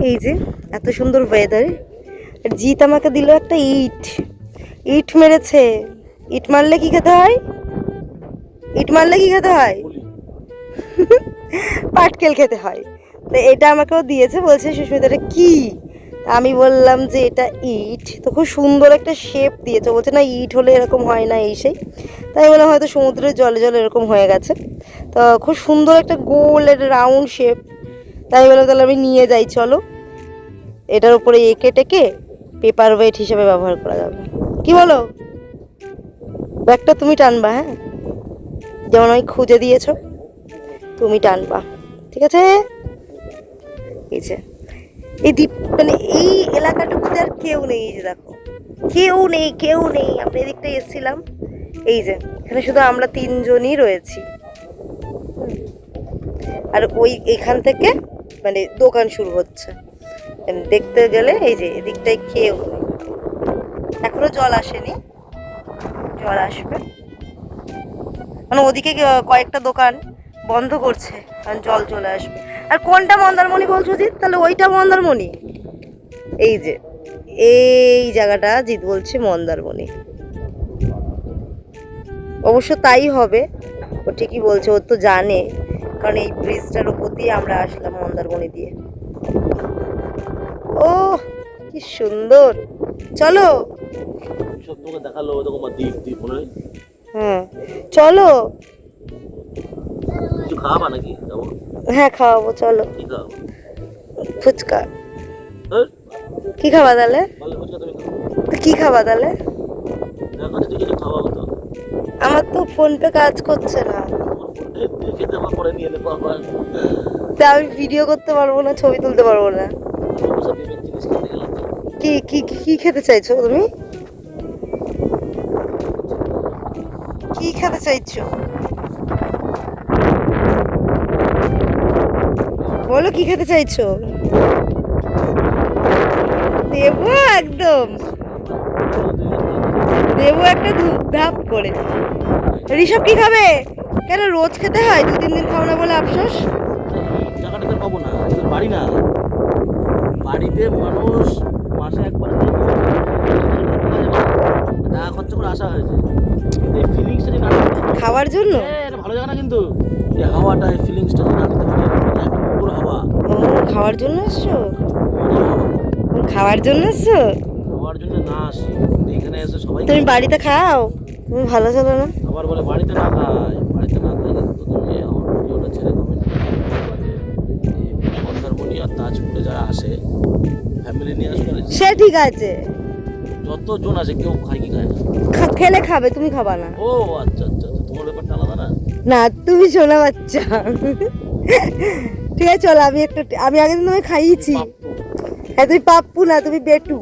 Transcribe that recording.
এই যে এত সুন্দর ওয়েদার, জিৎ আমাকে দিল একটা ইট মেরেছে। ইট মারলে কি খেতে হয়? ইট মারলে কি খেতে হয়? পাটকেল খেতে হয়। তো এটা আমাকেও দিয়েছে, বলছে সুস্মিতা এটা কি? আমি বললাম যে এটা ইট। তো খুব সুন্দর একটা শেপ দিয়েছে, বলছে না ইট হলে এরকম হয় না, এই সেই। তাই বললাম হয়তো সমুদ্রের জলে জলে এরকম হয়ে গেছে। তো খুব সুন্দর একটা গোল একটা রাউন্ড শেপ। তাই বললাম তাহলে আমি নিয়ে যাই, চলো। এটার উপরে এঁকে টেকে পেপার ওয়েট হিসেবে ব্যবহার করা যাবে, কি বলো? ব্যাগটা তুমি টানবা, হ্যাঁ, যেমন আমি খুঁজে দিয়েছো তুমি টানবা, ঠিক আছে? এই যে এই দ্বীপ মানে এই এলাকাটুকুতে আর কেউ নেই, এই যে দেখো কেউ নেই। আমরা এদিকটা এসেছিলাম, এই যে এখানে শুধু আমরা তিনজনই রয়েছি। আর ওই এখান থেকে মানে দোকান শুরু হচ্ছে, দেখতে গেলে এই যে এদিকটায় কেউ নেই। এখনো জল আসেনি, জল আসবে, মানে ওদিকে কয়েকটা দোকান বন্ধ করছে কারণ জল চলে আসবে। আর কোনটা মন্দারমণি বলছো জিৎ? তাহলে ওইটা মন্দারমণি। এই যে এই জায়গাটা জিৎ বলছে মন্দারমণি, অবশ্য তাই হবে, ও ঠিকই বলছে, ও তো জানে, কারণ এই ব্রিজটার উপর দিয়ে আমরা আসলাম মন্দারমণি দিয়ে। ও কি সুন্দর, চলো। সব তোমাকে দেখালো ওরকম দ্বীপ মনে হয়। হ্যাঁ চলো। কিছু খাওয়াবা নাকি? যাবো। হ্যাঁ খাওয়াবো, চলো। কি খাওয়াবো? ফুচকা। হ্যাঁ? কি খাবা তাহলে? বললে ফুচকা তুমি খাও। তো কি খাবা তাহলে? দেখো তুই কিছু খাওয়াবো তো। আমার তো ফোন পে কাজ করছে না, তোমার ফোনটা দেখে দেওয়া পরে নিয়ে নেবো আবার। তা আমি ভিডিও করতে পারবো না, ছবি তুলতে পারবো না। সমস্যা পেমেন্ট জিনিস খেতে গেলাম তো। কি কি কি খেতে চাইছো তুমি? কি খেতে চাইছো বলো, কি খেতে চাইছো? দেবো একদম, দেবো একটা ধুপধাপ করে। ঋষভ কি খাবে? কেন রোজ খেতে হয়? 2-3 দিন খাও না বলে আফসোস। এই টাকাটা তো পাবো না, এদের বাড়ি না। বাড়িতে মানুষ মাসে একবার টাকা খরচ করে আসা হয়েছে, কিন্তু এই ফিলিংসটা যদি না নিতে পারি- খাওয়ার জন্য? এটা ভালো জায়গা না কিন্তু, এই হাওয়াটা এই ফিলিংসটা যদি না নিতে পারি, একটা মধুর হাওয়া, ও খাওয়ার জন্য এসছো? মধুর হাওয়া। খাওয়ার জন্য এসছো? খাওয়ার জন্য না আসি, এখানে এসে সবাই তুমি বাড়িতে খাও, তুমি ভালো চলো না। আবার বলে বাড়িতে না খাই, বাড়িতে না খাই, কিন্তু তুমি আমার ভিডিওটা ছেড়ে কমেন্ট মন্দারমণি আর তাজপুরে যারা আসে ফ্যামিলি নিয়ে আসবে না, সে ঠিক আছে, যতজন আসে কেউ খায় কি খায় না। খেলে খাবে, তুমি খাবা না। ও আচ্ছা আচ্ছা আচ্ছা, তোমার ব্যাপারটা আলাদা না। না তুমি শোনা বাচ্চা। ঠিক আছে চলো, আমি আগের দিন তোমায় খাইয়েছি। পাপ্পু। হ্যাঁ তুমি পাপ্পু না, তুমি বেটু।